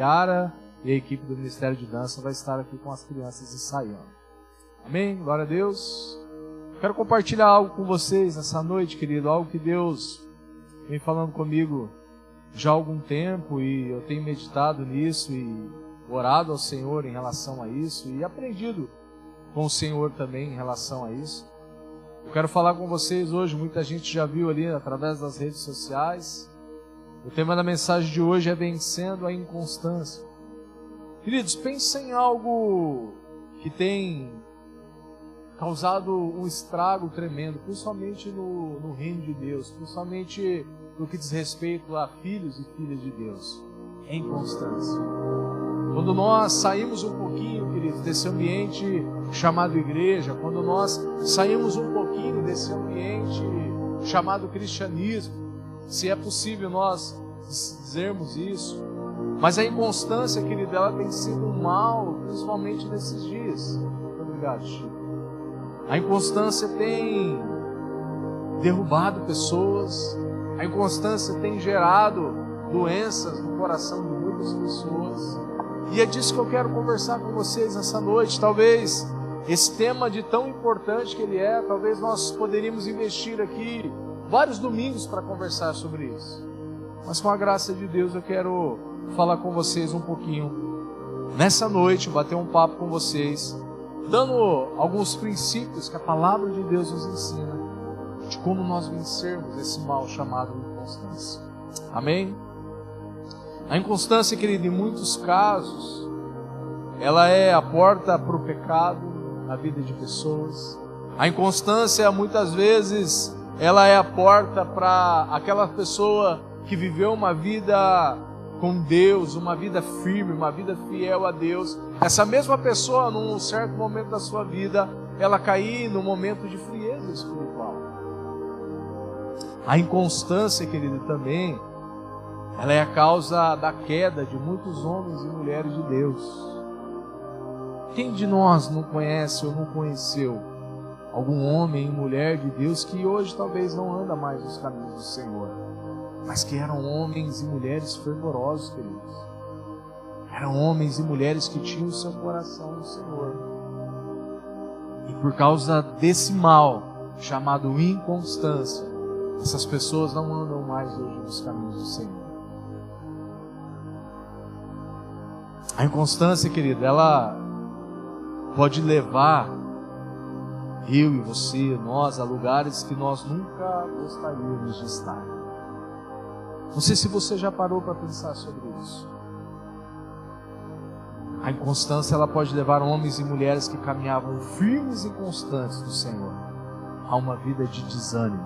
Yara e a equipe do Ministério de Dança vai estar aqui com as crianças ensaiando. Amém? Glória a Deus. Quero compartilhar algo com vocês nessa noite, querido, algo que Deus vem falando comigo já há algum tempo e eu tenho meditado nisso e orado ao Senhor em relação a isso e aprendido com o Senhor também em relação a isso. Eu quero falar com vocês hoje, muita gente já viu ali através das redes sociais. O tema da mensagem de hoje é vencendo a inconstância. Queridos, pensem em algo que tem causado um estrago tremendo, principalmente no reino de Deus, principalmente no que diz respeito a filhos e filhas de Deus. É inconstância. Quando nós saímos um pouquinho, queridos, desse ambiente chamado igreja, quando nós saímos um pouquinho desse ambiente chamado cristianismo, se é possível nós dizermos isso, mas a inconstância, querido, ela tem sido um mal, principalmente nesses dias. Muito obrigado, Chico. A inconstância tem derrubado pessoas, a inconstância tem gerado doenças no coração de muitas pessoas, e é disso que eu quero conversar com vocês nessa noite. Talvez esse tema de tão importante que ele é, talvez nós poderíamos investir aqui vários domingos para conversar sobre isso. Mas com a graça de Deus eu quero falar com vocês um pouquinho nessa noite, bater um papo com vocês, dando alguns princípios que a palavra de Deus nos ensina de como nós vencermos esse mal chamado inconstância. Amém? A inconstância, querido, em muitos casos, ela é a porta para o pecado na vida de pessoas. A inconstância, muitas vezes, ela é a porta para aquela pessoa que viveu uma vida com Deus, uma vida firme, uma vida fiel a Deus. Essa mesma pessoa, num certo momento da sua vida, ela cair num momento de frieza espiritual. A inconstância, querido, também, ela é a causa da queda de muitos homens e mulheres de Deus. Quem de nós não conhece ou não conheceu algum homem e mulher de Deus que hoje talvez não anda mais nos caminhos do Senhor, mas que eram homens e mulheres fervorosos, queridos? Eram homens e mulheres que tinham o seu coração no Senhor. E por causa desse mal chamado inconstância, essas pessoas não andam mais hoje nos caminhos do Senhor. A inconstância, querido, ela pode levar eu e você, nós, a lugares que nós nunca gostaríamos de estar. Não sei se você já parou para pensar sobre isso. A inconstância, ela pode levar homens e mulheres que caminhavam firmes e constantes do Senhor a uma vida de desânimo.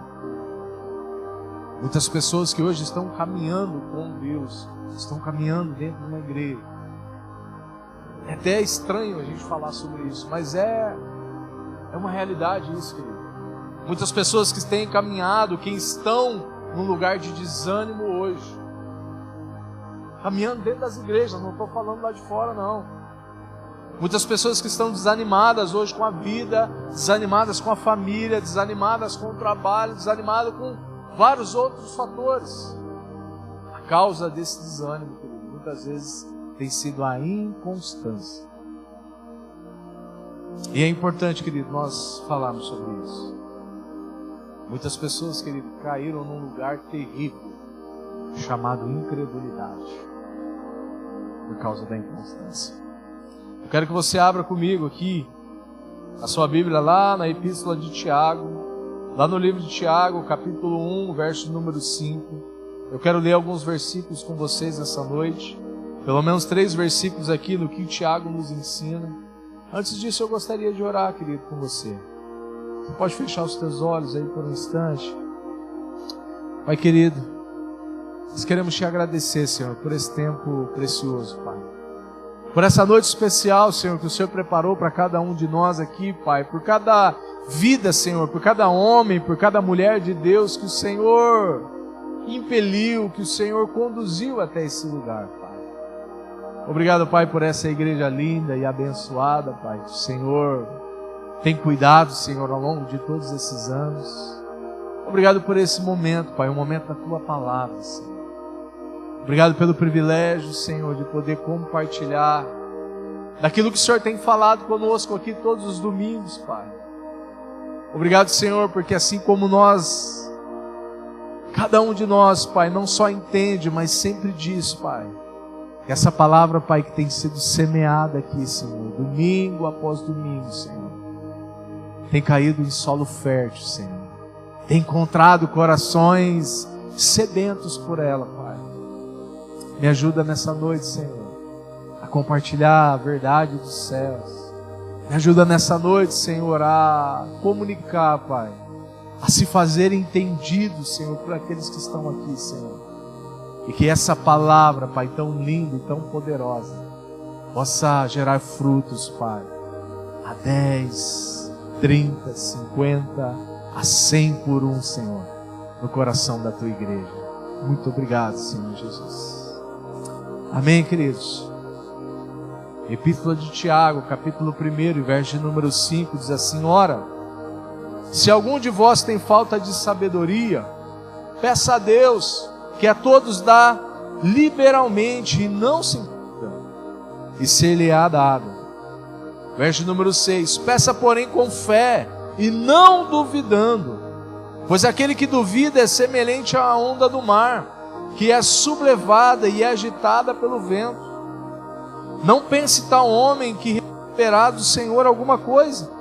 Muitas pessoas que hoje estão caminhando com Deus, estão caminhando dentro de uma igreja. É até estranho a gente falar sobre isso, mas é uma realidade isso, querido. Muitas pessoas que têm caminhado, que estão num lugar de desânimo hoje, caminhando dentro das igrejas, não estou falando lá de fora não. Muitas pessoas que estão desanimadas hoje com a vida, desanimadas com a família, desanimadas com o trabalho, desanimadas com vários outros fatores. A causa desse desânimo, querido, muitas vezes tem sido a inconstância. E é importante, querido, nós falarmos sobre isso. Muitas pessoas, querido, caíram num lugar terrível chamado incredulidade por causa da inconstância. Eu quero que você abra comigo aqui a sua Bíblia lá na Epístola de Tiago, lá no livro de Tiago, capítulo 1, verso número 5. Eu quero ler alguns versículos com vocês nessa noite, pelo menos 3 versículos aqui no que o Tiago nos ensina. Antes disso, eu gostaria de orar, querido, com você. Você pode fechar os teus olhos aí por um instante. Pai querido, nós queremos te agradecer, Senhor, por esse tempo precioso, Pai. Por essa noite especial, Senhor, que o Senhor preparou para cada um de nós aqui, Pai. Por cada vida, Senhor, por cada homem, por cada mulher de Deus que o Senhor impeliu, que o Senhor conduziu até esse lugar, Pai. Obrigado, Pai, por essa igreja linda e abençoada, Pai. O Senhor tem cuidado, Senhor, ao longo de todos esses anos. Obrigado por esse momento, Pai, o momento da Tua Palavra, Senhor. Obrigado pelo privilégio, Senhor, de poder compartilhar daquilo que o Senhor tem falado conosco aqui todos os domingos, Pai. Obrigado, Senhor, porque assim como nós, cada um de nós, Pai, não só entende, mas sempre diz, Pai, que essa palavra, Pai, que tem sido semeada aqui, Senhor, domingo após domingo, Senhor, tem caído em solo fértil, Senhor. Tem encontrado corações sedentos por ela, Pai. Me ajuda nessa noite, Senhor, a compartilhar a verdade dos céus. Me ajuda nessa noite, Senhor, a comunicar, Pai, a se fazer entendido, Senhor, por aqueles que estão aqui, Senhor. E que essa palavra, Pai, tão linda e tão poderosa, possa gerar frutos, Pai, a 10, 30, 50, a 100 por um, Senhor, no coração da Tua igreja. Muito obrigado, Senhor Jesus. Amém, queridos? Epístola de Tiago, capítulo 1, verso de número 5, diz assim: ora, se algum de vós tem falta de sabedoria, peça a Deus, que a todos dá liberalmente e não se importa, e ser-lhe-á dado. Verso de número 6, peça porém com fé e não duvidando, pois aquele que duvida é semelhante à onda do mar, que é sublevada e é agitada pelo vento. Não pense tal homem que receberá do Senhor alguma coisa.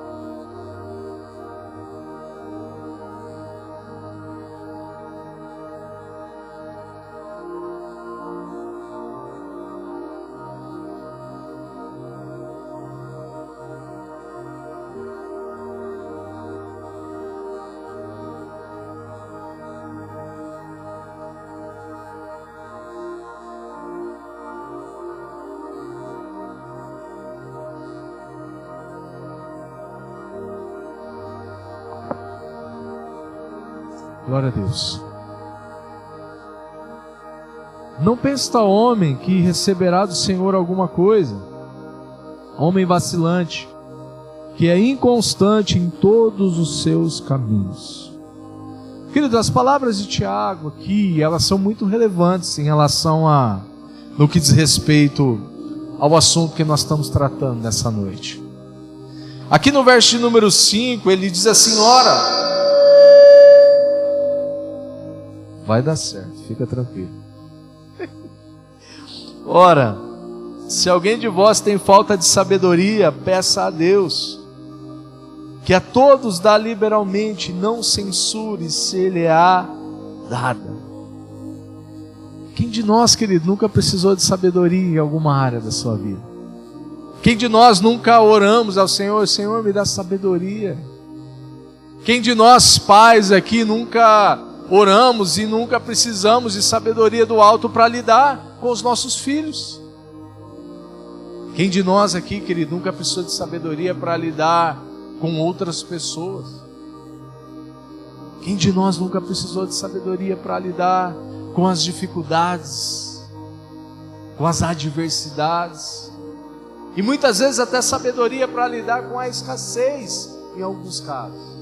Glória a Deus. Não pense tal homem que receberá do Senhor alguma coisa, homem vacilante, que é inconstante em todos os seus caminhos. Queridos, as palavras de Tiago aqui, elas são muito relevantes em relação a, no que diz respeito ao assunto que nós estamos tratando nessa noite. Aqui no verso de número 5, ele diz assim: ora, vai dar certo, fica tranquilo. Ora, se alguém de vós tem falta de sabedoria, peça a Deus, que a todos dá liberalmente, não censure, ser-lhe-á dada. Quem de nós, querido, nunca precisou de sabedoria em alguma área da sua vida? Quem de nós nunca oramos ao Senhor: Senhor, me dá sabedoria? Quem de nós pais aqui nunca oramos e nunca precisamos de sabedoria do alto para lidar com os nossos filhos? Quem de nós aqui, querido, nunca precisou de sabedoria para lidar com outras pessoas? Quem de nós nunca precisou de sabedoria para lidar com as dificuldades, com as adversidades? E muitas vezes até sabedoria para lidar com a escassez em alguns casos.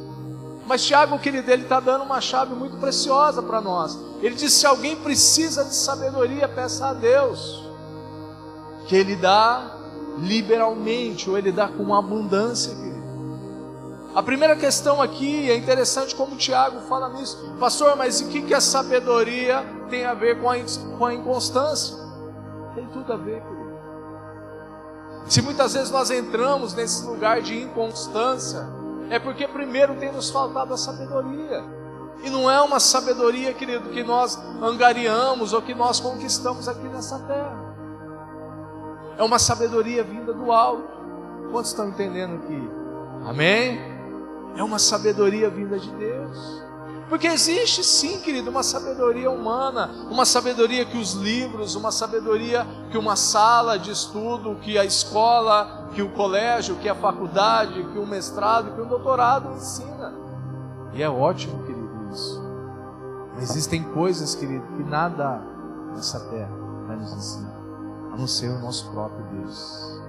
Mas Tiago, querido, ele está dando uma chave muito preciosa para nós. Ele diz: se alguém precisa de sabedoria, peça a Deus, que Ele dá liberalmente, ou Ele dá com abundância, querido. A primeira questão aqui, é interessante como Tiago fala nisso: pastor, mas o que a sabedoria tem a ver com a inconstância? Tem tudo a ver, querido. Se muitas vezes nós entramos nesse lugar de inconstância, é porque primeiro tem nos faltado a sabedoria. E não é uma sabedoria, querido, que nós angariamos ou que nós conquistamos aqui nessa terra. É uma sabedoria vinda do alto. Quantos estão entendendo aqui? Amém? É uma sabedoria vinda de Deus. Porque existe sim, querido, uma sabedoria humana, uma sabedoria que os livros, uma sabedoria que uma sala de estudo, que a escola, que o colégio, que a faculdade, que o mestrado, que o doutorado ensina. E é ótimo, querido, isso. Mas existem coisas, querido, que nada nessa terra vai nos ensinar, a não ser o nosso próprio Deus.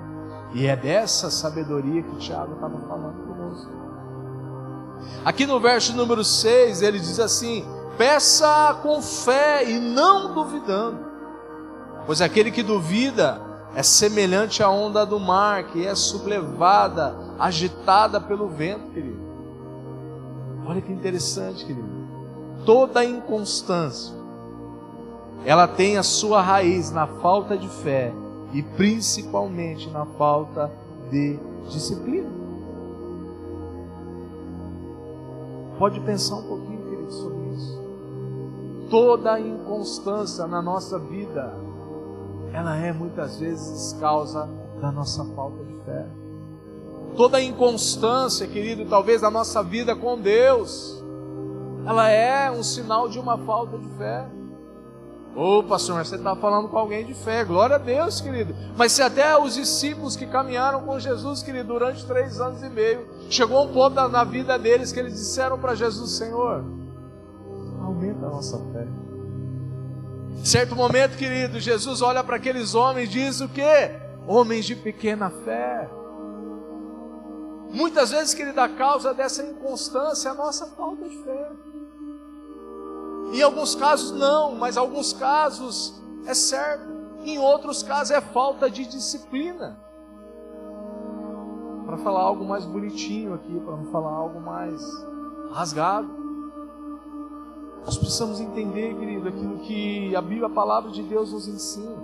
E é dessa sabedoria que o Tiago estava falando conosco. Aqui no verso número 6, ele diz assim: peça com fé e não duvidando. Pois aquele que duvida é semelhante à onda do mar, que é sublevada, agitada pelo vento, querido. Olha que interessante, querido. Toda inconstância, ela tem a sua raiz na falta de fé e principalmente na falta de disciplina. Pode pensar um pouquinho, querido, sobre isso. Toda inconstância na nossa vida, ela é muitas vezes causa da nossa falta de fé. Toda inconstância, querido, talvez na nossa vida com Deus, ela é um sinal de uma falta de fé. Ô pastor, mas você está falando com alguém de fé, glória a Deus, querido. Mas se até os discípulos que caminharam com Jesus, querido, durante 3 anos e meio, chegou um ponto na vida deles que eles disseram para Jesus: Senhor, aumenta a nossa fé. Certo momento, querido, Jesus olha para aqueles homens e diz o quê? Homens de pequena fé. Muitas vezes, querido, a causa dessa inconstância é a nossa falta de fé. Em alguns casos não, mas em alguns casos é certo. Em outros casos é falta de disciplina. Para falar algo mais bonitinho aqui, para não falar algo mais rasgado. Nós precisamos entender, querido, aquilo que a Bíblia, a palavra de Deus nos ensina.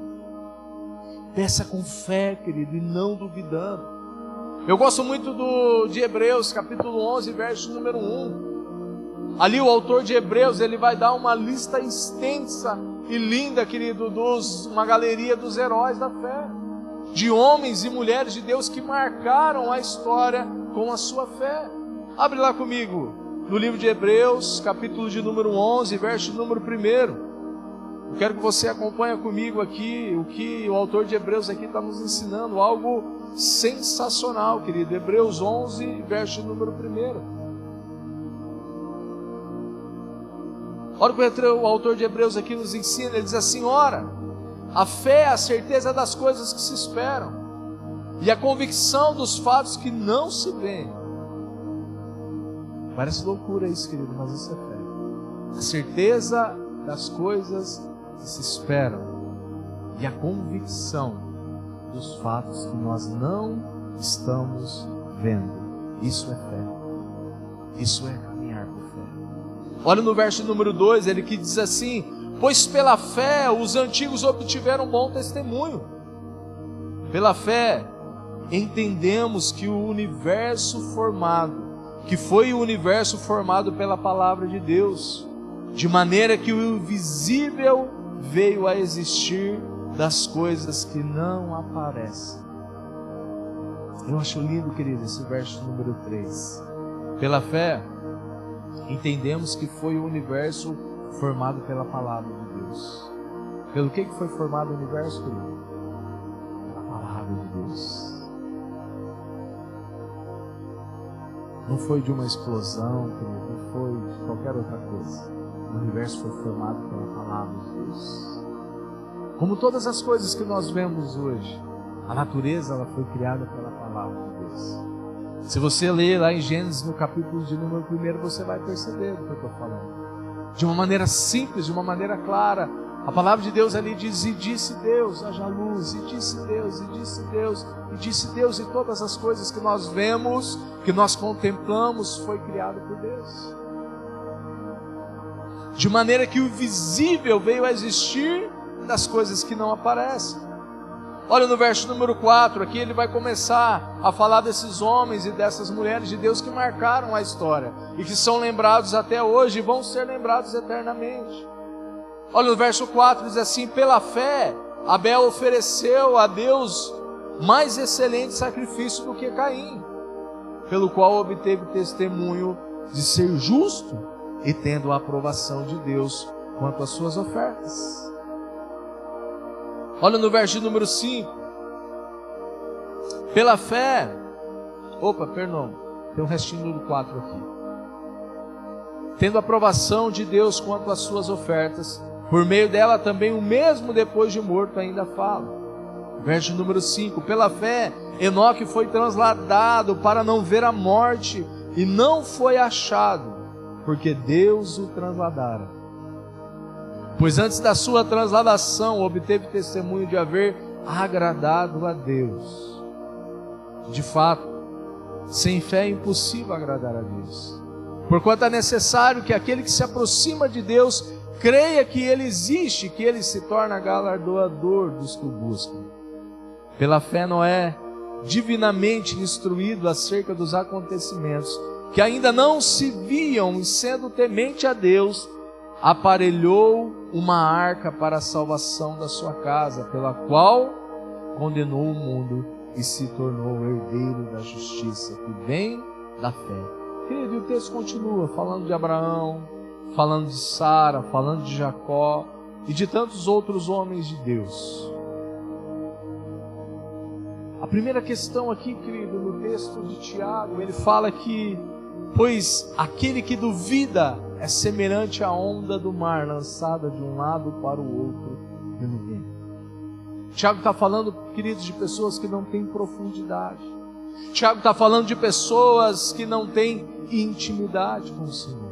Peça com fé, querido, e não duvidando. Eu gosto muito de Hebreus, capítulo 11, verso número 1. Ali o autor de Hebreus, ele vai dar uma lista extensa e linda, querido, uma galeria dos heróis da fé. De homens e mulheres de Deus que marcaram a história com a sua fé. Abre lá comigo, no livro de Hebreus, capítulo de número 11, verso número 1. Eu quero que você acompanhe comigo aqui o que o autor de Hebreus aqui está nos ensinando, algo sensacional, querido. Hebreus 11, verso número 1. Olha o que o autor de Hebreus aqui nos ensina. Ele diz assim: ora, a fé é a certeza das coisas que se esperam e a convicção dos fatos que não se veem. Parece loucura isso, querido, mas isso é fé. A certeza das coisas que se esperam e a convicção dos fatos que nós não estamos vendo. Isso é fé. Isso é caminhar por fé. Olha no verso número 2, ele que diz assim: pois pela fé os antigos obtiveram bom testemunho. Pela fé entendemos que foi o universo formado pela palavra de Deus, de maneira que o invisível veio a existir das coisas que não aparecem. Eu acho lindo, querido, esse verso número 3. Pela fé entendemos que foi o universo formado pela palavra de Deus. Pelo que foi formado o universo, querido? Pela palavra de Deus. Não foi de uma explosão, querido, não foi de qualquer outra coisa. O universo foi formado pela palavra de Deus. Como todas as coisas que nós vemos hoje, a natureza ela foi criada pela palavra de Deus. Se você ler lá em Gênesis, no capítulo de número 1, você vai perceber o que eu estou falando. De uma maneira simples, de uma maneira clara. A palavra de Deus ali diz: e disse Deus, haja luz, e disse Deus, e disse Deus, e disse Deus, e todas as coisas que nós vemos, que nós contemplamos, foi criado por Deus. De maneira que o visível veio a existir das coisas que não aparecem. Olha no verso número 4, aqui ele vai começar a falar desses homens e dessas mulheres de Deus que marcaram a história e que são lembrados até hoje e vão ser lembrados eternamente. Olha no verso 4, diz assim: pela fé Abel ofereceu a Deus mais excelente sacrifício do que Caim, pelo qual obteve testemunho de ser justo e tendo a aprovação de Deus quanto às suas ofertas. Olha no verso número 5. Pela fé. Tem um restinho do 4 aqui. Tendo a aprovação de Deus quanto às suas ofertas, por meio dela também o mesmo depois de morto ainda fala. Verso número 5. Pela fé, Enoque foi trasladado para não ver a morte e não foi achado, porque Deus o trasladara. pois antes da sua transladação obteve testemunho de haver agradado a Deus. De fato, sem fé é impossível agradar a Deus, porquanto é necessário que aquele que se aproxima de Deus creia que Ele existe, que Ele se torna galardoador dos que o buscam. Pela fé, Noé, divinamente instruído acerca dos acontecimentos que ainda não se viam, e sendo temente a Deus, aparelhou uma arca para a salvação da sua casa, pela qual condenou o mundo e se tornou herdeiro da justiça que vem da fé. Querido, e o texto continua falando de Abraão, falando de Sara, falando de Jacó e de tantos outros homens de Deus. A primeira questão aqui, querido, no texto de Tiago, ele fala que, pois aquele que duvida é semelhante à onda do mar, lançada de um lado para o outro pelo vento. Tiago está falando, queridos, de pessoas que não têm profundidade. Tiago está falando de pessoas que não têm intimidade com o Senhor.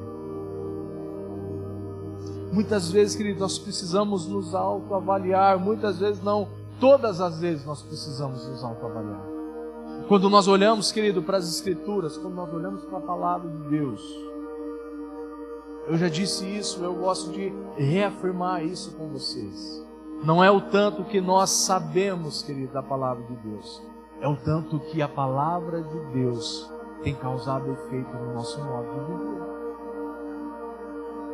Muitas vezes, queridos, nós precisamos nos autoavaliar, muitas vezes não, todas as vezes nós precisamos nos autoavaliar. Quando nós olhamos, querido, para as Escrituras, quando nós olhamos para a Palavra de Deus, eu já disse isso, eu gosto de reafirmar isso com vocês. Não é o tanto que nós sabemos, querido, da Palavra de Deus, é o tanto que a Palavra de Deus tem causado efeito no nosso modo de viver.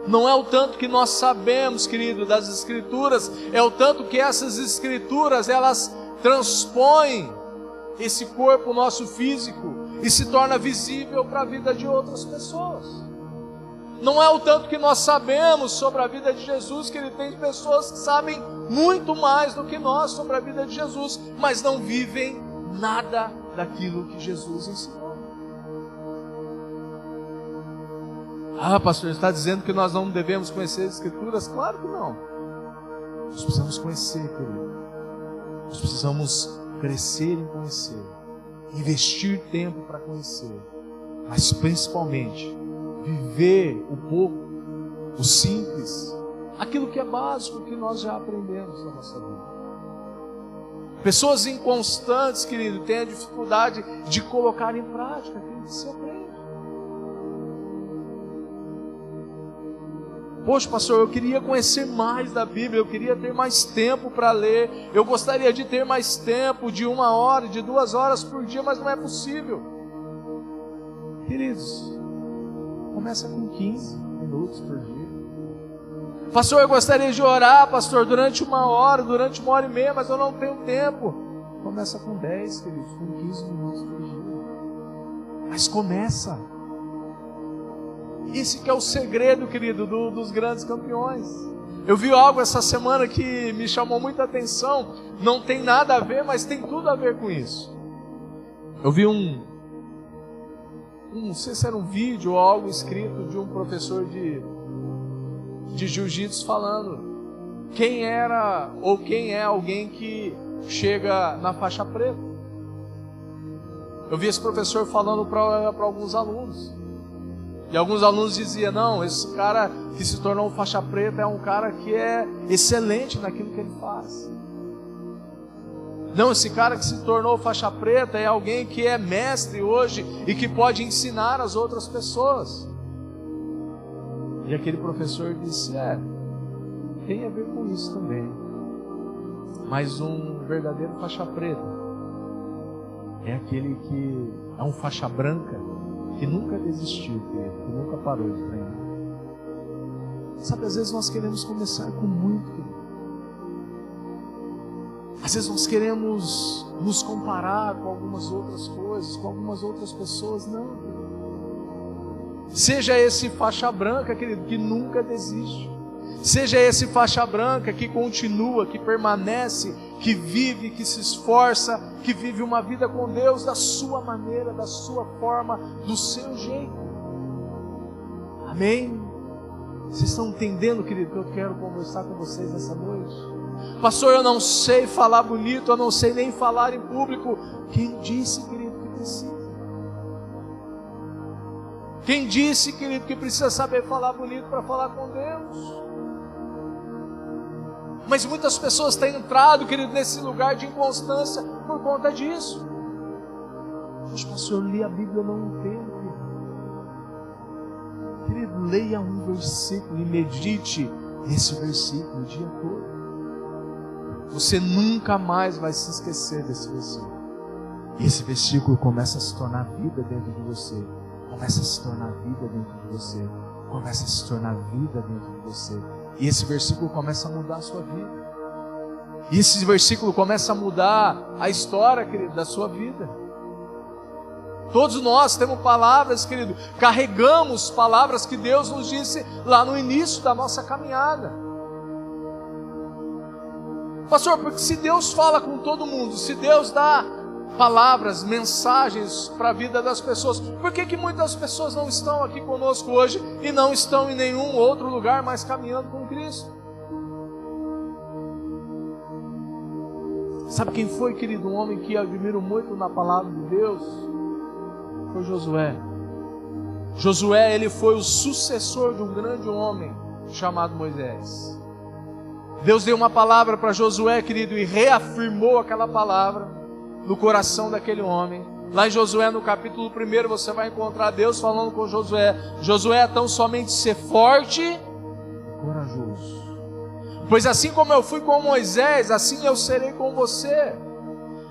Não é o tanto que nós sabemos, querido, das Escrituras, é o tanto que essas Escrituras, elas transpõem esse corpo nosso físico e se torna visível para a vida de outras pessoas. Não é o tanto que nós sabemos sobre a vida de Jesus, que ele tem pessoas que sabem muito mais do que nós sobre a vida de Jesus, mas não vivem nada daquilo que Jesus ensinou. Ah, pastor, está dizendo que nós não devemos conhecer as Escrituras? Claro que não. Nós precisamos conhecer, querido. Nós precisamos crescer em conhecer, investir tempo para conhecer, mas principalmente viver o pouco, o simples, aquilo que é básico que nós já aprendemos na nossa vida. Pessoas inconstantes, querido, têm a dificuldade de colocar em prática aquilo que se aprende. Poxa, pastor, eu queria conhecer mais da Bíblia, eu queria ter mais tempo para ler, eu gostaria de ter mais tempo, de 1 hora, de 2 horas por dia, mas não é possível. Queridos, começa com 15 minutos por dia. Pastor, eu gostaria de orar, pastor, durante 1 hora, durante 1h30, mas eu não tenho tempo. Começa com 10, queridos, com 15 minutos por dia. Mas começa. Esse que é o segredo, querido, dos grandes campeões. Eu vi algo essa semana que me chamou muita atenção. Não tem nada a ver, mas tem tudo a ver com isso. Eu vi não sei se era um vídeo ou algo escrito de um professor de jiu-jitsu falando quem era ou quem é alguém que chega na faixa preta. Eu vi esse professor falando para alguns alunos. E alguns alunos diziam, não, esse cara que se tornou faixa preta é um cara que é excelente naquilo que ele faz. Não, esse cara que se tornou faixa preta é alguém que é mestre hoje e que pode ensinar as outras pessoas. E aquele professor disse, tem a ver com isso também. Mas um verdadeiro faixa preta é aquele que é um faixa branca que nunca desistiu, que nunca parou de treinar. Sabe, às vezes nós queremos começar com muito, querido. Às vezes nós queremos nos comparar com algumas outras coisas, com algumas outras pessoas. Não, querido. Seja esse faixa branca, querido, que nunca desiste. Seja esse faixa branca que continua, que permanece, que vive, que se esforça, que vive uma vida com Deus da sua maneira, da sua forma, do seu jeito. Amém? Vocês estão entendendo, querido, que eu quero conversar com vocês nessa noite? Pastor, eu não sei falar bonito, eu não sei nem falar em público. Quem disse, querido, que precisa? Quem disse, querido, que precisa saber falar bonito para falar com Deus? Mas muitas pessoas têm entrado, querido, nesse lugar de inconstância por conta disso. Poxa, pastor, eu li a Bíblia, eu não entendo. Querido, leia um versículo e medite nesse versículo o dia todo. Você nunca mais vai se esquecer desse versículo. E esse versículo começa a se tornar vida dentro de você. Começa a se tornar vida dentro de você. Começa a se tornar vida dentro de você. E esse versículo começa a mudar a sua vida. E esse versículo começa a mudar a história, querido, da sua vida. Todos nós temos palavras, querido, carregamos palavras que Deus nos disse lá no início da nossa caminhada. Pastor, porque se Deus fala com todo mundo, se Deus dá palavras, mensagens para a vida das pessoas, por que muitas pessoas não estão aqui conosco hoje e não estão em nenhum outro lugar mais caminhando com Cristo? Sabe quem foi, querido, um homem que eu admiro muito na palavra de Deus? Foi Josué. Josué, ele foi o sucessor de um grande homem chamado Moisés. Deus deu uma palavra para Josué, querido, e reafirmou aquela palavra no coração daquele homem. Lá em Josué, no capítulo 1, você vai encontrar Deus falando com Josué: Josué, tão somente ser forte e corajoso, pois assim como eu fui com Moisés, assim eu serei com você.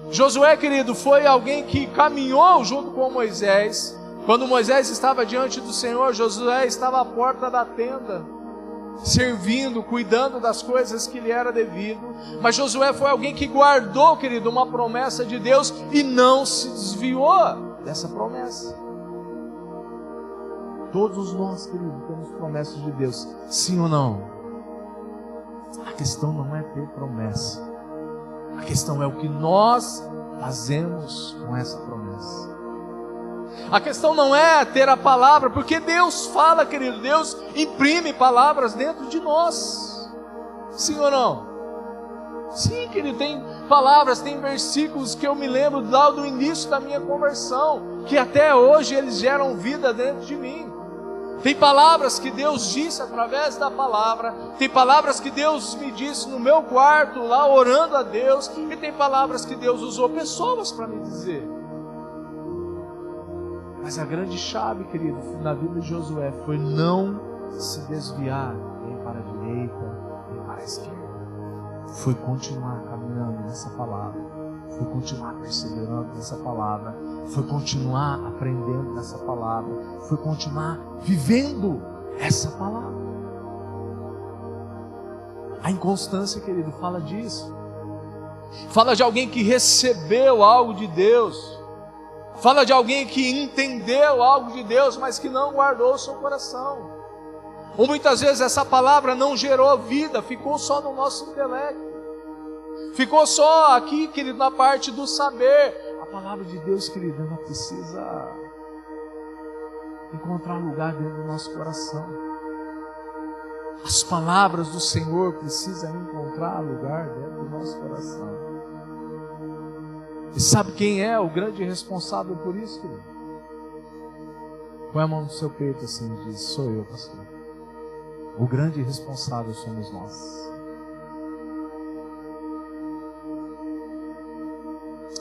Josué, querido, foi alguém que caminhou junto com Moisés. Quando Moisés estava diante do Senhor, Josué estava à porta da tenda, servindo, cuidando das coisas que lhe era devido. Mas Josué foi alguém que guardou, querido, uma promessa de Deus e não se desviou dessa promessa. Todos nós, querido, temos promessas de Deus, sim ou não? A questão não é ter promessa. A questão é o que nós fazemos com essa promessa. A questão não é ter a palavra, porque Deus fala, querido, Deus imprime palavras dentro de nós. Sim ou não? Sim, querido, tem palavras, tem versículos que eu me lembro lá do início da minha conversão, que até hoje eles geram vida dentro de mim. Tem palavras que Deus disse através da palavra, tem palavras que Deus me disse no meu quarto, lá orando a Deus, e tem palavras que Deus usou pessoas para me dizer. Mas a grande chave, querido, na vida de Josué foi não se desviar nem para a direita, nem para a esquerda. Foi continuar caminhando nessa palavra, foi continuar perseverando nessa palavra, foi continuar aprendendo nessa palavra, foi continuar vivendo essa palavra. A inconstância, querido, fala disso. Fala de alguém que recebeu algo de Deus. Fala de alguém que entendeu algo de Deus, mas que não guardou o seu coração. Ou muitas vezes essa palavra não gerou vida, ficou só no nosso intelecto. Ficou só aqui, querido, na parte do saber. A palavra de Deus, querido, ela precisa encontrar lugar dentro do nosso coração. As palavras do Senhor precisam encontrar lugar dentro do nosso coração. E sabe quem é o grande responsável por isso, querido? Põe a mão no seu peito assim e diz: sou eu, pastor. O grande responsável somos nós.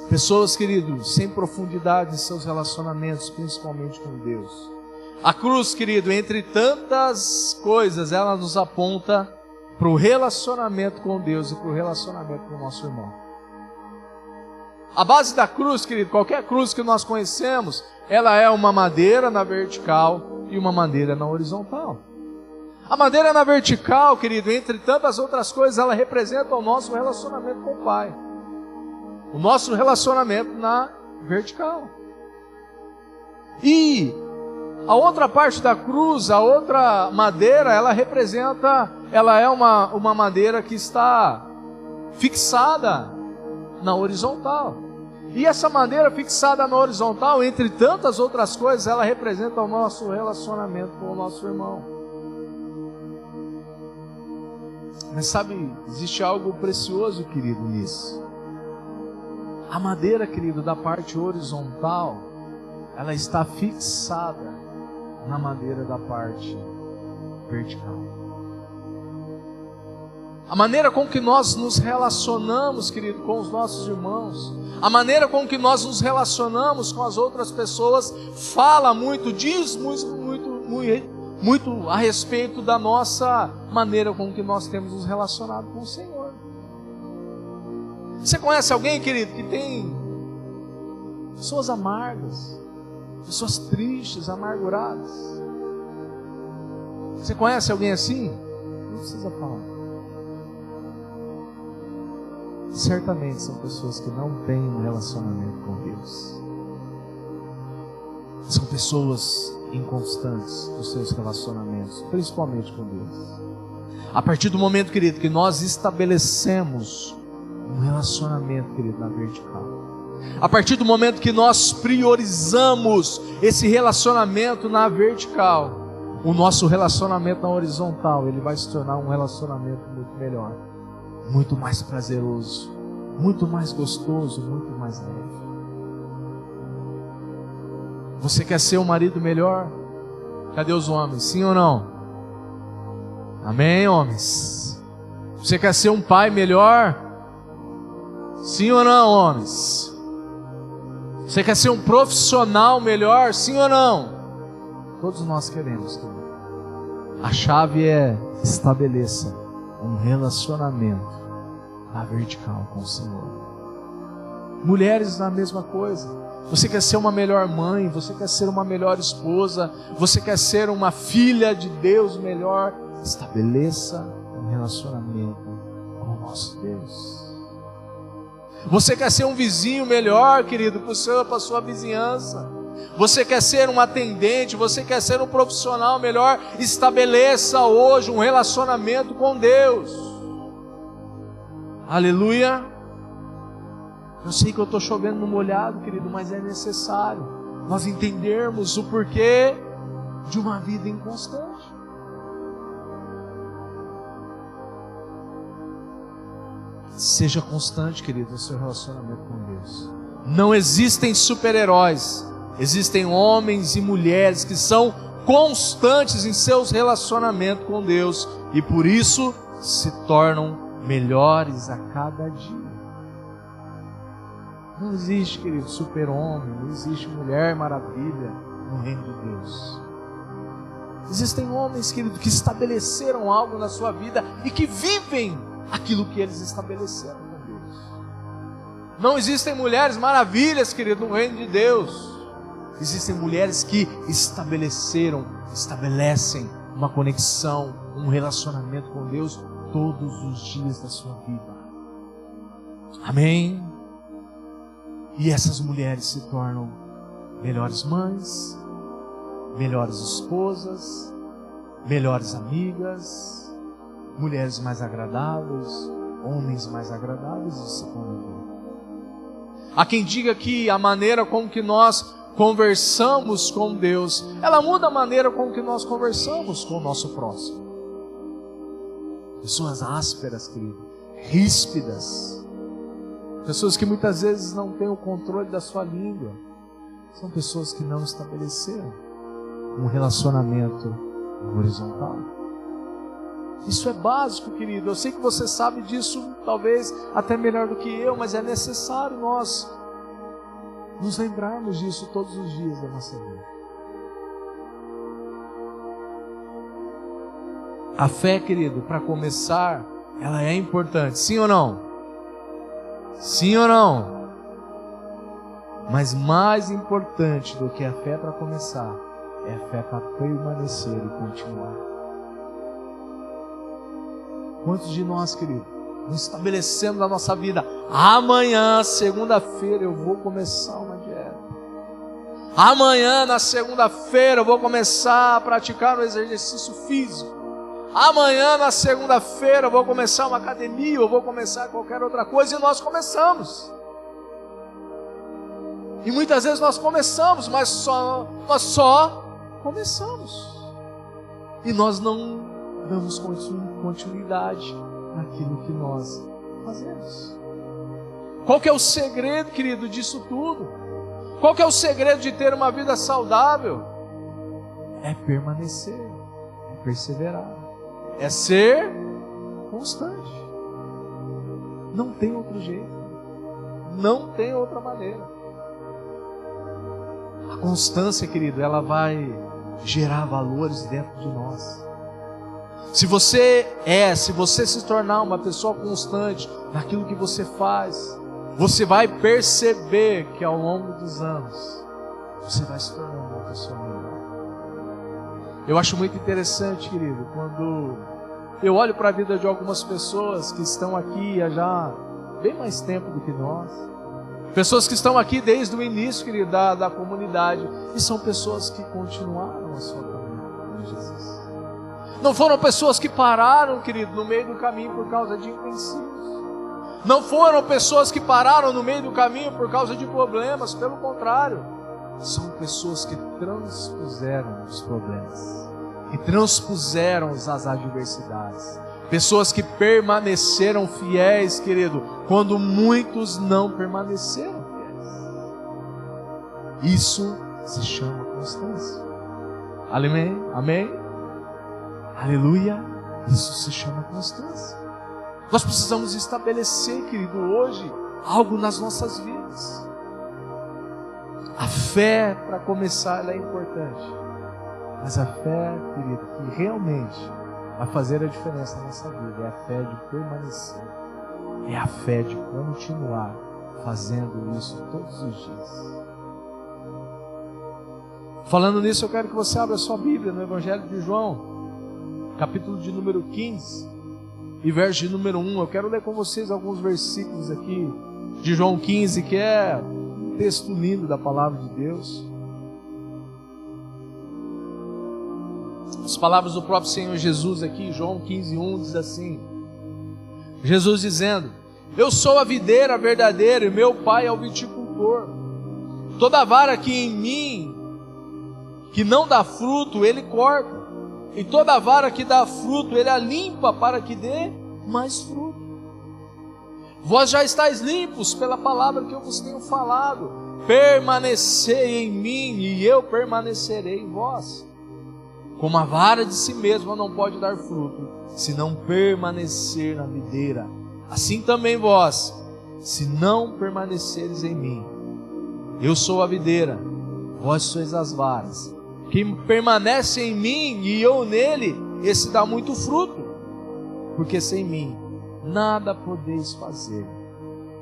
Pessoas, queridos, sem profundidade em seus relacionamentos, principalmente com Deus. A cruz, querido, entre tantas coisas, ela nos aponta para o relacionamento com Deus e para o relacionamento com o nosso irmão. A base da cruz, querido, qualquer cruz que nós conhecemos, ela é uma madeira na vertical e uma madeira na horizontal. A madeira na vertical, querido, entre tantas outras coisas, ela representa o nosso relacionamento com o Pai. O nosso relacionamento na vertical. E a outra parte da cruz, a outra madeira, ela representa, ela é uma madeira que está fixada na horizontal. E essa madeira fixada na horizontal, entre tantas outras coisas, ela representa o nosso relacionamento com o nosso irmão. Mas sabe, existe algo precioso, querido, nisso. A madeira, querido, da parte horizontal, ela está fixada na madeira da parte vertical. A maneira com que nós nos relacionamos, querido, com os nossos irmãos, a maneira com que nós nos relacionamos com as outras pessoas, fala muito, diz muito a respeito da nossa maneira com que nós temos nos relacionado com o Senhor. Você conhece alguém, querido, que tem pessoas amargas, pessoas tristes, amarguradas? Você conhece alguém assim? Não precisa falar. Certamente são pessoas que não têm um relacionamento com Deus. São pessoas inconstantes nos seus relacionamentos, principalmente com Deus. A partir do momento, querido, que nós estabelecemos um relacionamento, querido, na vertical, a partir do momento que nós priorizamos esse relacionamento na vertical, o nosso relacionamento na horizontal, ele vai se tornar um relacionamento muito melhor, muito mais prazeroso, muito mais gostoso, muito mais leve. Você quer ser um marido melhor? Cadê os homens? Sim ou não? Amém, homens? Você quer ser um pai melhor? Sim ou não, homens? Você quer ser um profissional melhor? Sim ou não? Todos nós queremos. A chave é: estabeleça um relacionamento na vertical com o Senhor. Mulheres, na mesma coisa. Você quer ser uma melhor mãe, você quer ser uma melhor esposa, você quer ser uma filha de Deus melhor, estabeleça um relacionamento com o nosso Deus. Você quer ser um vizinho melhor, querido, para a sua vizinhança. Você quer ser um atendente, você quer ser um profissional melhor, estabeleça hoje um relacionamento com Deus. Aleluia. Eu sei que eu estou chovendo no molhado, querido, mas é necessário nós entendermos o porquê de uma vida inconstante. Seja constante, querido, no seu relacionamento com Deus. Não existem super-heróis, existem homens e mulheres que são constantes em seus relacionamentos com Deus e por isso se tornam melhores a cada dia. Não existe, querido, super-homem, não existe mulher maravilha no reino de Deus. Existem homens, querido, que estabeleceram algo na sua vida e que vivem aquilo que eles estabeleceram com Deus. Não existem mulheres maravilhas, querido, no reino de Deus. Existem mulheres que estabelecem uma conexão, um relacionamento com Deus todos os dias da sua vida. Amém? E essas mulheres se tornam melhores mães, melhores esposas, melhores amigas, mulheres mais agradáveis, homens mais agradáveis e se tornam. Há quem diga que a maneira com que nós conversamos com Deus, ela muda a maneira com que nós conversamos com o nosso próximo. Pessoas ásperas, querido, ríspidas, pessoas que muitas vezes não têm o controle da sua língua, são pessoas que não estabeleceram um relacionamento horizontal. Isso é básico, querido. Eu sei que você sabe disso, talvez até melhor do que eu, mas é necessário nós nos lembrarmos disso todos os dias da nossa vida. A fé, querido, para começar, ela é importante, sim ou não? Sim ou não? Mas mais importante do que a fé para começar, é a fé para permanecer e continuar. Quantos de nós, querido, nos estabelecemos na nossa vida: amanhã, segunda-feira, eu vou começar uma dieta. Amanhã, na segunda-feira, eu vou começar a praticar um exercício físico. Amanhã, na segunda-feira, eu vou começar uma academia, eu vou começar qualquer outra coisa, e nós começamos. E muitas vezes nós começamos, mas nós só começamos. E nós não damos continuidade naquilo que nós fazemos. Qual que é o segredo, querido, disso tudo? Qual que é o segredo de ter uma vida saudável? É permanecer, é perseverar, é ser constante. Não tem outro jeito. Não tem outra maneira. A constância, querido, ela vai gerar valores dentro de nós. Se você se tornar uma pessoa constante naquilo que você faz, você vai perceber que ao longo dos anos, você vai se tornar uma pessoa melhor. Eu acho muito interessante, querido, quando eu olho para a vida de algumas pessoas que estão aqui há já bem mais tempo do que nós. Pessoas que estão aqui desde o início, querido, da comunidade. E são pessoas que continuaram a sua caminhada com Jesus. Não foram pessoas que pararam, querido, no meio do caminho por causa de empecilhos. Não foram pessoas que pararam no meio do caminho por causa de problemas. Pelo contrário, são pessoas que transpuseram os problemas, que transpuseram as adversidades. Pessoas que permaneceram fiéis, querido, quando muitos não permaneceram fiéis. Isso se chama constância. Amém? Amém? Aleluia. Isso se chama constância. Nós precisamos estabelecer, querido, hoje, algo nas nossas vidas. A fé, para começar, ela é importante. Mas a fé, querido, que realmente vai fazer a diferença na nossa vida é a fé de permanecer. É a fé de continuar fazendo isso todos os dias. Falando nisso, eu quero que você abra a sua Bíblia no Evangelho de João, capítulo de número 15 e verso de número 1. Eu quero ler com vocês alguns versículos aqui de João 15, que é um texto lindo da palavra de Deus. As palavras do próprio Senhor Jesus aqui, João 15:1, diz assim: Jesus dizendo: eu sou a videira verdadeira e meu Pai é o viticultor. Toda vara que em mim que não dá fruto, Ele corta, e toda vara que dá fruto, Ele a limpa para que dê mais fruto. Vós já estáis limpos pela palavra que eu vos tenho falado. Permanecei em mim e eu permanecerei em vós. Como a vara de si mesma não pode dar fruto, se não permanecer na videira, assim também vós, se não permaneceres em mim. Eu sou a videira, vós sois as varas. Quem permanece em mim e eu nele, esse dá muito fruto, porque sem mim nada podeis fazer.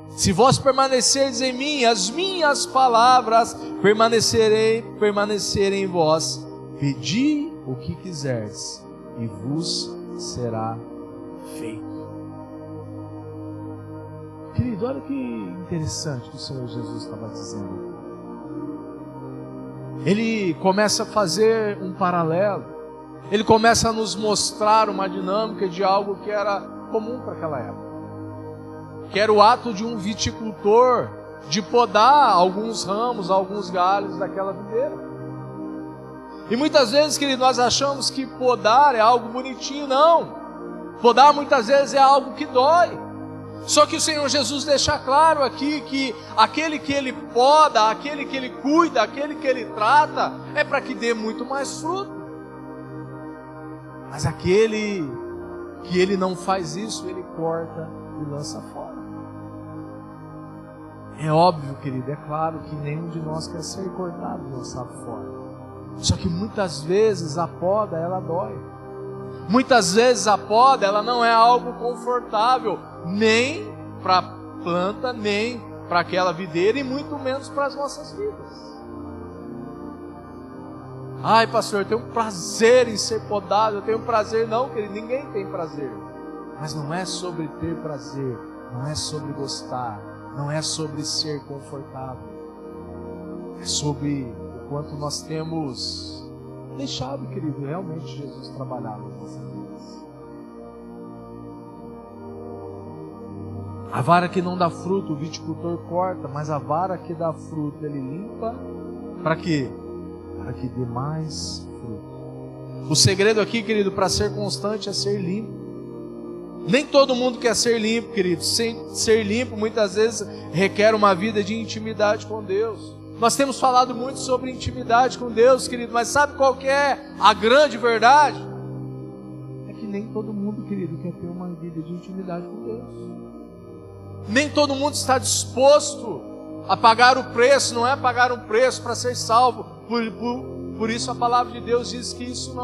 Se vós permanecerdes em mim, as minhas palavras permanecerem em vós, pedi o que quiserdes e vos será feito. Querido, olha que interessante que o Senhor Jesus estava dizendo. Ele começa a fazer um paralelo. Ele começa a nos mostrar uma dinâmica de algo que era comum para aquela época, que era o ato de um viticultor de podar alguns ramos, alguns galhos daquela videira. E muitas vezes, querido, nós achamos que podar é algo bonitinho. Não, podar muitas vezes é algo que dói. Só que o Senhor Jesus deixa claro aqui que aquele que Ele poda, aquele que Ele cuida, aquele que Ele trata, é para que dê muito mais fruto. Mas aquele que Ele não faz isso, Ele corta e lança fora. É óbvio, querido, é claro que nenhum de nós quer ser cortado e lançado fora. Só que muitas vezes a poda, ela dói. Muitas vezes a poda, ela não é algo confortável, nem para a planta, nem para aquela videira, e muito menos para as nossas vidas. Ai, pastor, eu tenho prazer em ser podado, eu tenho prazer. Não, querido, ninguém tem prazer. Mas não é sobre ter prazer, não é sobre gostar, não é sobre ser confortável. É sobre o quanto nós temos deixado, querido, realmente Jesus trabalhar nas nossas vidas. A vara que não dá fruto, o viticultor corta, mas a vara que dá fruto, ele limpa. Para quê? Para que dê mais fruto. O segredo aqui, querido, para ser constante é ser limpo. Nem todo mundo quer ser limpo, querido. Ser limpo muitas vezes requer uma vida de intimidade com Deus. Nós temos falado muito sobre intimidade com Deus, querido, mas sabe qual que é a grande verdade? É que nem todo mundo, querido, quer ter uma vida de intimidade com Deus. Nem todo mundo está disposto a pagar o preço, não é pagar um preço para ser salvo. Por isso a palavra de Deus diz que isso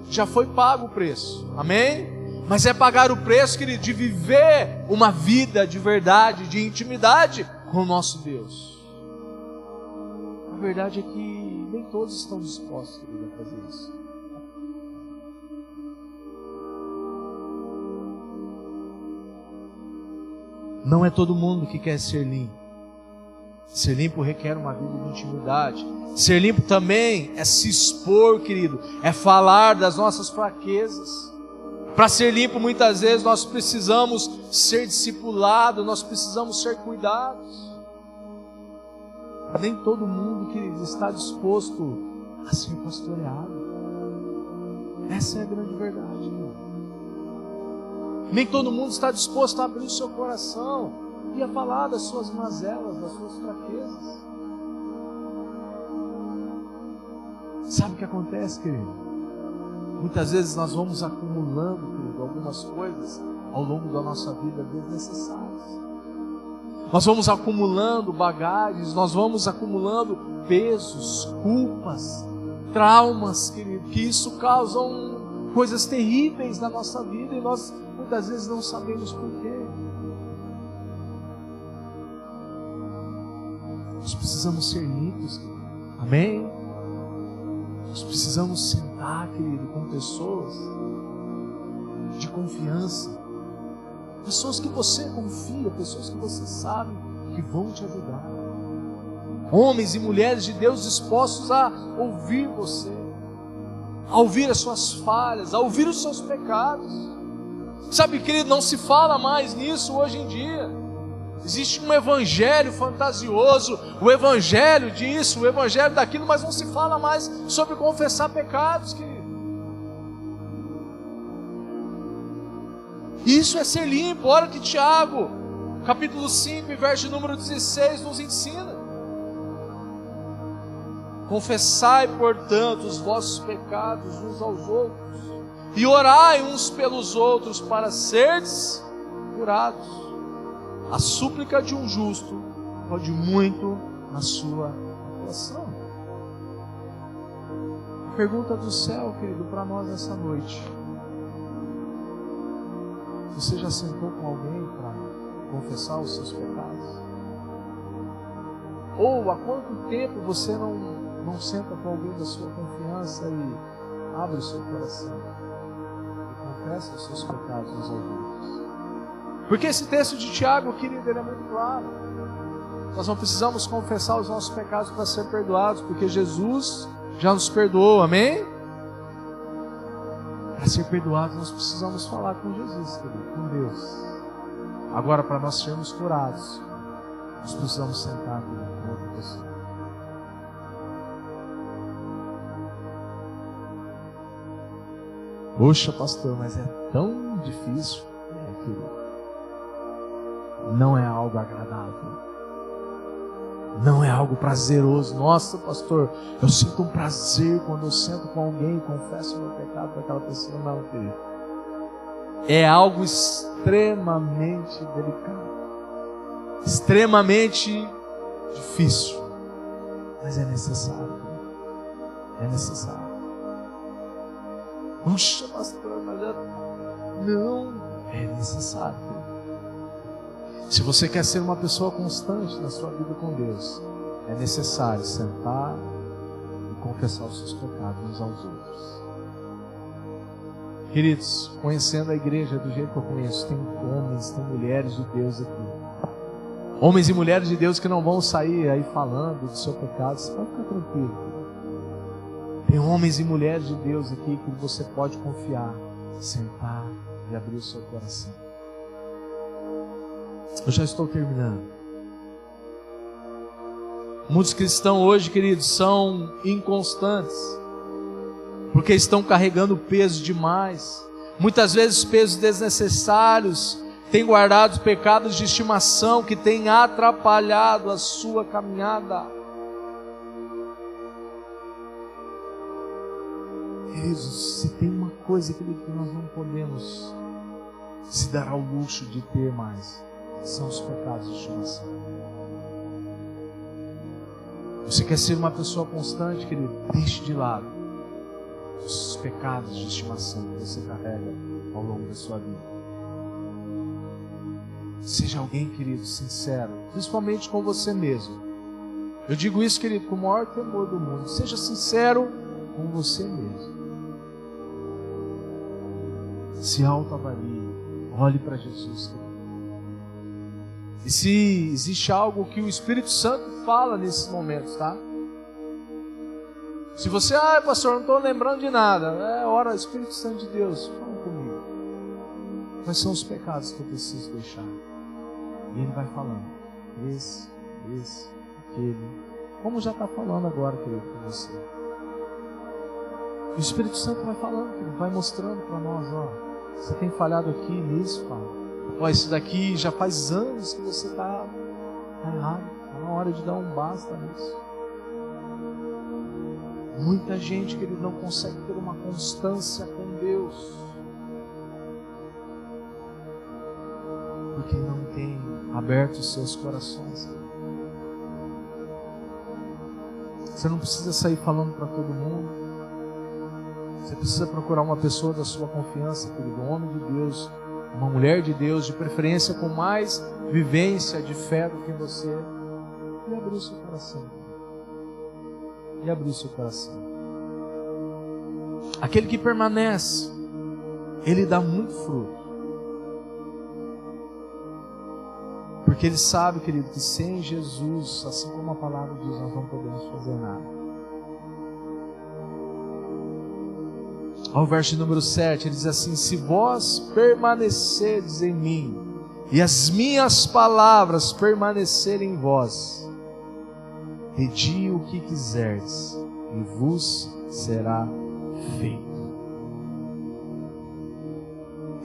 já foi pago o preço. Amém? Mas é pagar o preço, querido, de viver uma vida de verdade, de intimidade com o nosso Deus. A verdade é que nem todos estão dispostos, querido, a fazer isso. Não é todo mundo que quer ser limpo. Ser limpo requer uma vida de intimidade. Ser limpo também é se expor, querido. É falar das nossas fraquezas. Para ser limpo, muitas vezes, nós precisamos ser discipulados, nós precisamos ser cuidados. Nem todo mundo, querido, está disposto a ser pastoreado. Essa é a grande verdade, querido. Nem todo mundo está disposto a abrir o seu coração e a falar das suas mazelas, das suas fraquezas. Sabe o que acontece, querido? Muitas vezes nós vamos acumulando, querido, algumas coisas ao longo da nossa vida desnecessárias. Nós vamos acumulando bagagens, nós vamos acumulando pesos, culpas, traumas, querido, que isso causam coisas terríveis na nossa vida e nós muitas vezes não sabemos porquê. Nós precisamos ser limpos, querido. Amém? Nós precisamos sentar, querido, com pessoas de confiança, pessoas que você confia, pessoas que você sabe que vão te ajudar, homens e mulheres de Deus dispostos a ouvir você, a ouvir as suas falhas, a ouvir os seus pecados. Sabe, querido, não se fala mais nisso hoje em dia. Existe um evangelho fantasioso, o evangelho disso, o evangelho daquilo, mas não se fala mais sobre confessar pecados, querido. Isso é ser limpo. Olha que Tiago, capítulo 5, verso número 16, nos ensina. Confessai, portanto, os vossos pecados uns aos outros, e orai uns pelos outros para serdes curados. A súplica de um justo pode muito na sua oração. A pergunta do céu, querido, para nós essa noite: você já sentou com alguém para confessar os seus pecados? Ou há quanto tempo você não senta com alguém da sua confiança e abre o seu coração e confessa os seus pecados uns aos outros? Porque esse texto de Tiago, querido, ele é muito claro. Nós não precisamos confessar os nossos pecados para ser perdoados, porque Jesus já nos perdoou, amém? Para ser perdoados, nós precisamos falar com Jesus, querido, com Deus. Agora, para nós sermos curados, nós precisamos sentar com outra pessoa. Poxa, pastor, mas é tão difícil. Querido, não é algo agradável, não é algo prazeroso. Nossa, pastor, eu sinto um prazer quando eu sento com alguém e confesso o meu pecado para aquela pessoa. Não, querido, é algo extremamente delicado, extremamente difícil, mas é necessário, querido. É necessário. Puxa, pastor, mas não, é necessário, querido. Se você quer ser uma pessoa constante na sua vida com Deus, é necessário sentar e confessar os seus pecados uns aos outros. Queridos, conhecendo a igreja do jeito que eu conheço, tem homens, tem mulheres de Deus aqui. Homens e mulheres de Deus que não vão sair aí falando do seu pecado. Você pode ficar tranquilo. Tem homens e mulheres de Deus aqui que você pode confiar, sentar e abrir o seu coração. Eu já estou terminando. Muitos cristãos hoje, queridos, são inconstantes, porque estão carregando peso demais. Muitas vezes pesos desnecessários, têm guardado pecados de estimação que têm atrapalhado a sua caminhada. Queridos, se tem uma coisa, querido, que nós não podemos se dar ao luxo de ter mais, são os pecados de estimação. Você quer ser uma pessoa constante, querido? Deixe de lado os pecados de estimação que você carrega ao longo da sua vida. Seja alguém, querido, sincero, principalmente com você mesmo. Eu digo isso, querido, com o maior temor do mundo. Seja sincero com você mesmo. Se autoavalie. Olhe para Jesus, querido. E se existe algo que o Espírito Santo fala nesses momentos, tá? Se você, pastor, não estou lembrando de nada. Ora, Espírito Santo de Deus, fala comigo. Quais são os pecados que eu preciso deixar? E Ele vai falando. Esse, aquele. Como já está falando agora, querido, com você. E o Espírito Santo vai falando, querido, vai mostrando para nós, você tem falhado aqui nisso, Paulo. Isso daqui já faz anos que você está errado. Está na hora de dar um basta nisso. Muita gente, querido, não consegue ter uma constância com Deus. Porque não tem aberto os seus corações. Você não precisa sair falando para todo mundo. Você precisa procurar uma pessoa da sua confiança, querido, um homem de Deus, uma mulher de Deus, de preferência com mais vivência de fé do que você, e abrir o seu coração. E abrir o seu coração. Aquele que permanece, ele dá muito fruto. Porque ele sabe, querido, que sem Jesus, assim como a palavra diz, nós não podemos fazer nada. Ao verso número 7, ele diz assim: se vós permanecerdes em mim, e as minhas palavras permanecerem em vós, pedi o que quiserdes, e vos será feito.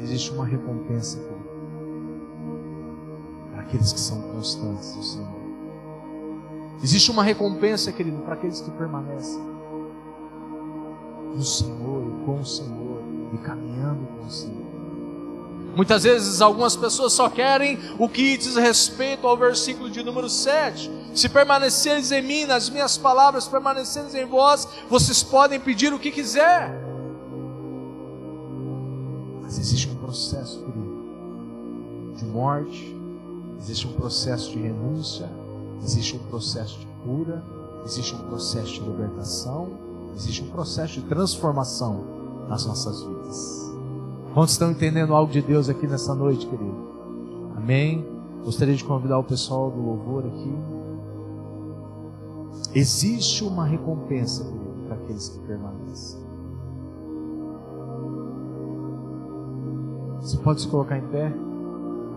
Existe uma recompensa, querido, para aqueles que são constantes no Senhor. Existe uma recompensa, querido, para aqueles que permanecem no Senhor e com o Senhor e caminhando com o Senhor. Muitas vezes algumas pessoas só querem o que diz respeito ao versículo de número 7. Se permaneceres em mim, nas minhas palavras permaneceres em vós, vocês podem pedir o que quiser. Mas existe um processo, querido, de morte, existe um processo de renúncia, existe um processo de cura, existe um processo de libertação, existe um processo de transformação nas nossas vidas. Quantos estão entendendo algo de Deus aqui nessa noite, querido? Amém? Gostaria de convidar o pessoal do louvor aqui. Existe uma recompensa, querido, para aqueles que permanecem. Você pode se colocar em pé?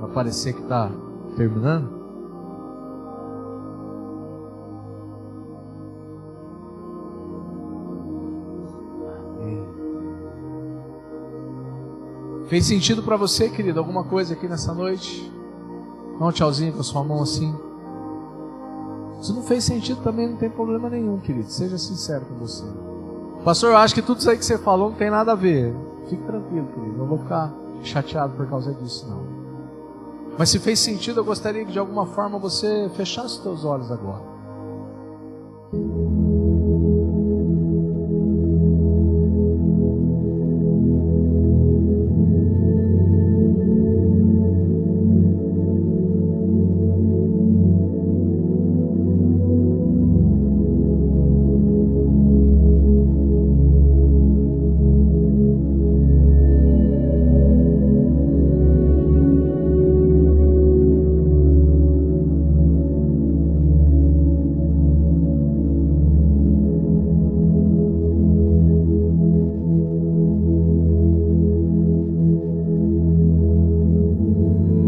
Vai parecer que está terminando? Fez sentido para você, querido, alguma coisa aqui nessa noite? Dá um tchauzinho com a sua mão assim. Se não fez sentido também não tem problema nenhum, querido. Seja sincero com você. Pastor, eu acho que tudo isso aí que você falou não tem nada a ver. Fique tranquilo, querido. Não vou ficar chateado por causa disso, não. Mas se fez sentido, eu gostaria que de alguma forma você fechasse os seus olhos agora.